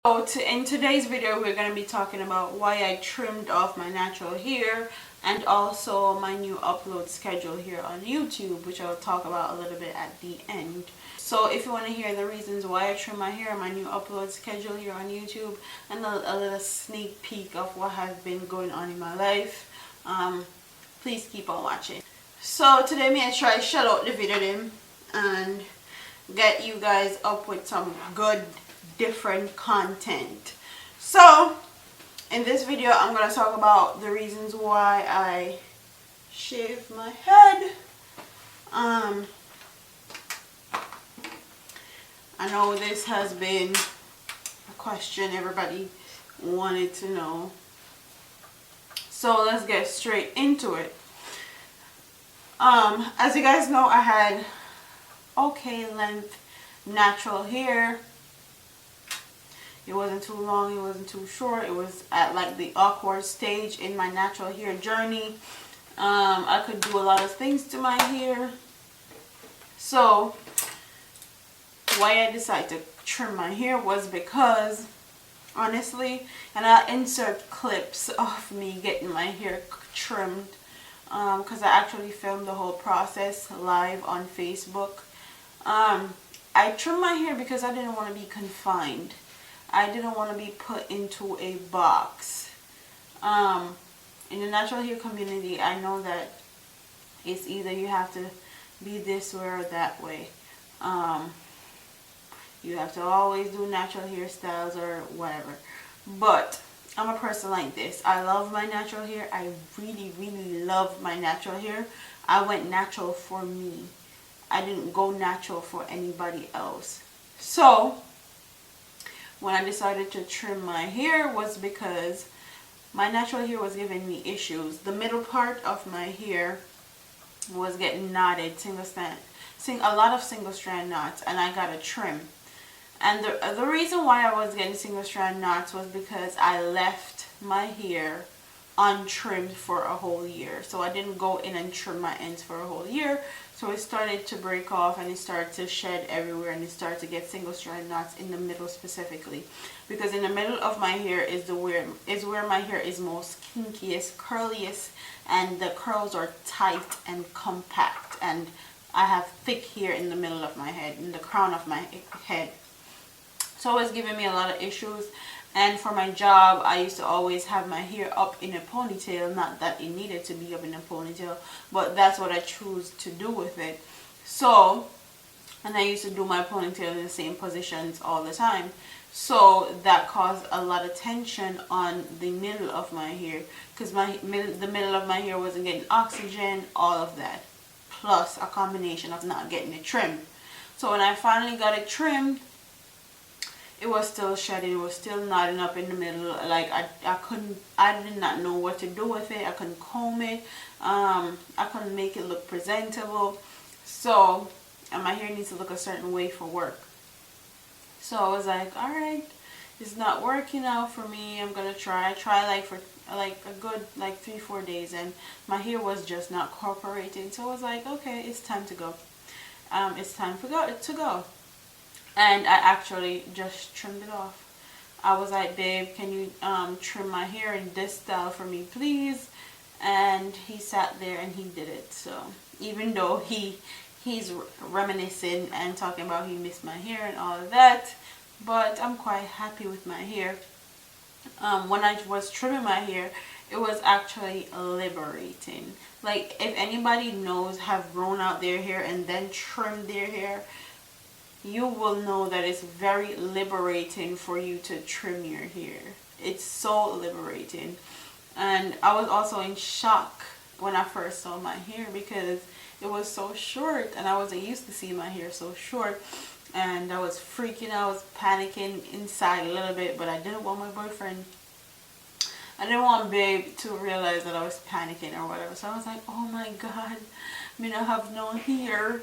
In today's video, we're going to be talking about why I trimmed off my natural hair and also my new upload schedule here on YouTube, which I'll talk about a little bit at the end. So if you want to hear the reasons why I trim my hair, my new upload schedule here on YouTube, and a little sneak peek of what has been going on in my life, please keep on watching. So today me I try shut out the video them and get you guys up with some good different content. So in this video I'm going to talk about the reasons why I shave my head. I know this has been a question everybody wanted to know, so let's get straight into it. As you guys know, I had okay length natural hair. It wasn't too long, it wasn't too short. It was at like the awkward stage in my natural hair journey. I could do a lot of things to my hair. So why I decided to trim my hair was because, honestly, and I'll insert clips of me getting my hair trimmed, because I actually filmed the whole process live on Facebook. I trimmed my hair because I didn't want to be confined. I didn't want to be put into a box. In the natural hair community, I know that it's either you have to be this way or that way. You have to always do natural hairstyles or whatever. But I'm a person like this. I love my natural hair. I really, really love my natural hair. I went natural for me. I didn't go natural for anybody else. So when I decided to trim my hair was because my natural hair was giving me issues. The middle part of my hair was getting knotted, a lot of single strand knots, and I got a trim. And the reason why I was getting single strand knots was because I left my hair untrimmed for a whole year. So I didn't go in and trim my ends for a whole year. So it started to break off and it started to shed everywhere, and it started to get single strand knots in the middle specifically. Because in the middle of my hair is where my hair is most kinkiest, curliest, and the curls are tight and compact. And I have thick hair in the middle of my head, in the crown of my head. So it was giving me a lot of issues. And for my job, I used to always have my hair up in a ponytail. Not that it needed to be up in a ponytail, but that's what I choose to do with it. So, and I used to do my ponytail in the same positions all the time. So that caused a lot of tension on the middle of my hair, because the middle of my hair wasn't getting oxygen, all of that. Plus a combination of not getting it trimmed. So when I finally got it trimmed, it was still shedding, it was still knotting up in the middle. Like I did not know what to do with it. I couldn't comb it. I couldn't make it look presentable. So, and my hair needs to look a certain way for work. So I was like, alright, it's not working out for me. I'm gonna try. I tried for a good 3-4 days, and my hair was just not cooperating. So I was like, okay, it's time to go. It's time to go. And I actually just trimmed it off. I was like, babe, can you trim my hair in this style for me, please? And he sat there and he did it. So even though he's reminiscing and talking about he missed my hair and all of that, but I'm quite happy with my hair. When I was trimming my hair, it was actually liberating. Like, if anybody have grown out their hair and then trimmed their hair, you will know that it's very liberating for you to trim your hair. It's so liberating. And I was also in shock when I first saw my hair, because it was so short and I wasn't used to seeing my hair so short. And I was freaking out, I was panicking inside a little bit, but I didn't want my boyfriend, I didn't want babe to realize that I was panicking or whatever. So I was like, oh my god, I mean, I have no hair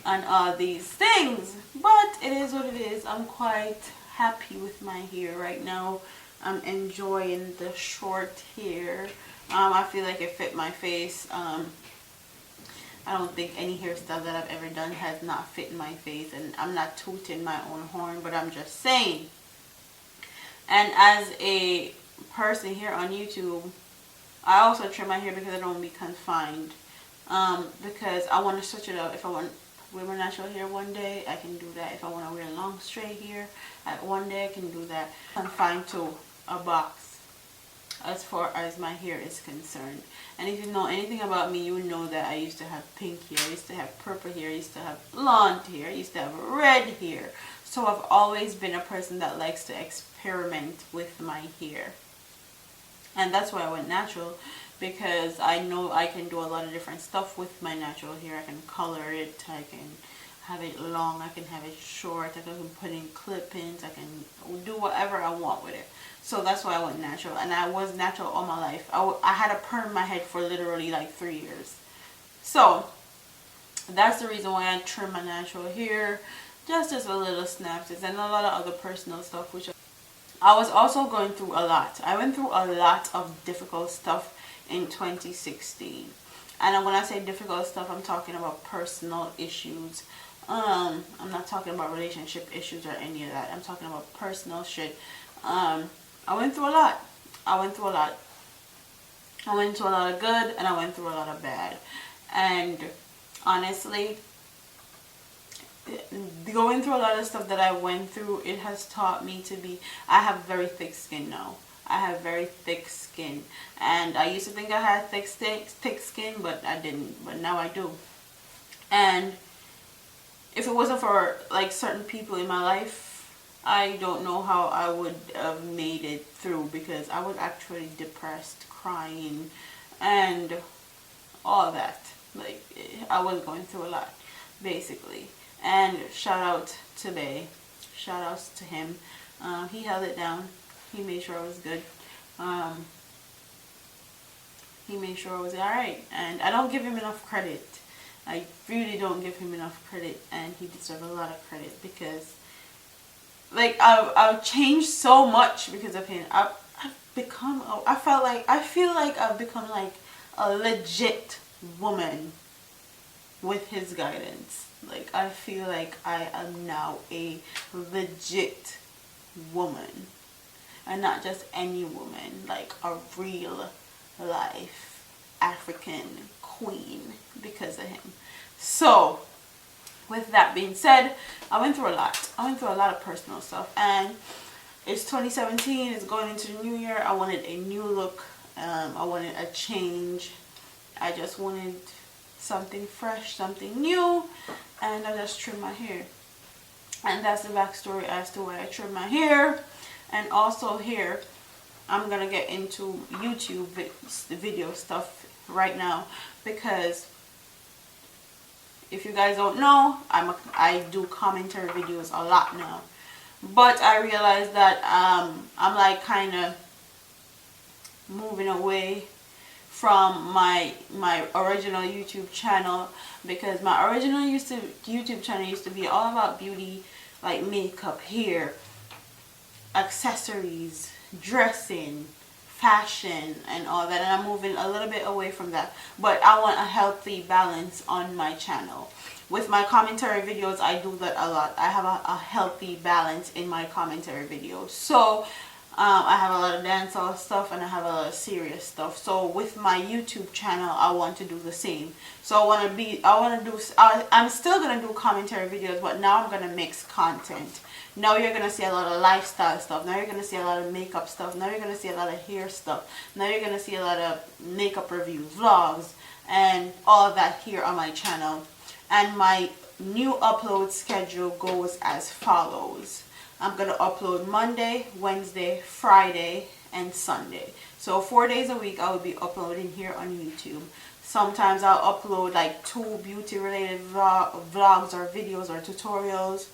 and all these things. But it is what it is. I'm quite happy with my hair right now. I'm enjoying the short hair. I feel like it fit my face. I don't think any hairstyle that I've ever done has not fit in my face, and I'm not tooting my own horn, but I'm just saying. And as a person here on YouTube, I also trim my hair because I don't want to be confined. Because I want to switch it up. If I want to wear my natural hair one day, I can do that. If I want to wear long straight hair, one day I can do that. Confined to a box as far as my hair is concerned. And if you know anything about me, you know that I used to have pink hair, I used to have purple hair, I used to have blonde hair, I used to have red hair. So I've always been a person that likes to experiment with my hair. And that's why I went natural, because I know I can do a lot of different stuff with my natural hair. I can color it, I can have it long, I can have it short, I can put in clip-ins, I can do whatever I want with it. So that's why I went natural. And I was natural all my life. I had a perm in my head for literally like 3 years. So that's the reason why I trim my natural hair. Just as a little snaps and a lot of other personal stuff, which I was also going through a lot. I went through a lot of difficult stuff in 2016. And when I say difficult stuff, I'm talking about personal issues. I'm not talking about relationship issues or any of that. I'm talking about personal shit. I went through a lot. I went through a lot. I went through a lot of good and I went through a lot of bad. And honestly, going through a lot of stuff that I went through, it has taught me to be, I have very thick skin now. I have very thick skin. And I used to think I had thick skin, but I didn't. But now I do. And if it wasn't for like certain people in my life, I don't know how I would have made it through, because I was actually depressed, crying, and all that. Like, I was going through a lot, basically. And shout out to Bay. Shout outs to him. He held it down. He made sure I was good. He made sure I was alright. And I don't give him enough credit. I really don't give him enough credit. And he deserves a lot of credit, because like I've changed so much because of him. I feel like I've become like a legit woman with his guidance. Like, I feel like I am now a legit woman, and not just any woman, like a real life African queen, because of him. So with that being said, I went through a lot. I went through a lot of personal stuff, and it's 2017. It's going into the new year. I wanted a new look. I wanted a change. I just wanted something fresh, something new, and I just trimmed my hair. And that's the backstory as to why I trimmed my hair. And also here, I'm gonna get into YouTube video stuff right now, because if you guys don't know, I do commentary videos a lot now. But I realized that I'm like kind of moving away from my original YouTube channel, because my original YouTube channel used to be all about beauty, like makeup, hair, accessories, dressing, fashion, and all that. And I'm moving a little bit away from that, but I want a healthy balance on my channel. With my commentary videos, I do that a lot. I have a healthy balance in my commentary videos. So I have a lot of dancehall stuff and I have a lot of serious stuff. So with my YouTube channel, I want to do the same. So I'm still gonna do commentary videos, but now I'm gonna mix content. Now you're gonna see a lot of lifestyle stuff. Now you're gonna see a lot of makeup stuff. Now you're gonna see a lot of hair stuff. Now you're gonna see a lot of makeup reviews, vlogs, and all that here on my channel. And my new upload schedule goes as follows. I'm going to upload Monday, Wednesday, Friday, and Sunday. So 4 days a week I will be uploading here on YouTube. Sometimes I'll upload like 2 beauty related vlogs or videos or tutorials.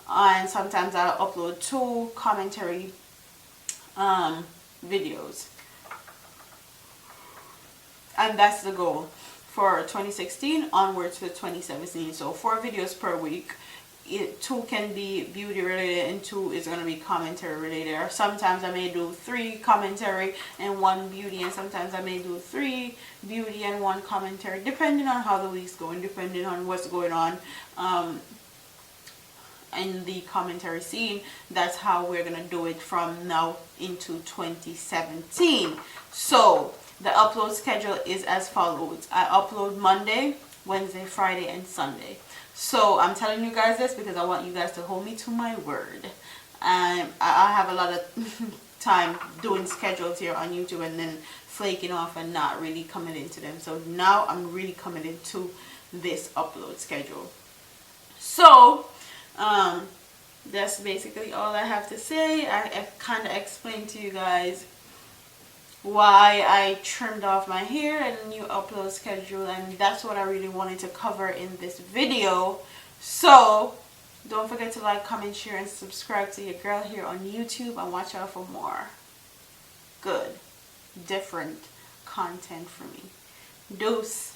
And sometimes I'll upload 2 commentary videos. And that's the goal for 2016 onwards to 2017. So 4 videos per week. 2 can be beauty related and 2 is going to be commentary related. Or sometimes I may do 3 commentary and 1 beauty, and sometimes I may do 3 beauty and 1 commentary, depending on how the week's going, depending on what's going on. in the commentary scene. That's how we're gonna do it from now into 2017. So the upload schedule is as follows. I upload Monday, Wednesday, Friday, and Sunday. So I'm telling you guys this because I want you guys to hold me to my word. I have a lot of time doing schedules here on YouTube and then flaking off and not really committing to them. So now I'm really committed to this upload schedule. So that's basically all I have to say. I kind of explained to you guys why I trimmed off my hair and a new upload schedule, and that's what I really wanted to cover in this video. So don't forget to like, comment, share, and subscribe to your girl here on YouTube, and watch out for more good, different content from me. Deuce.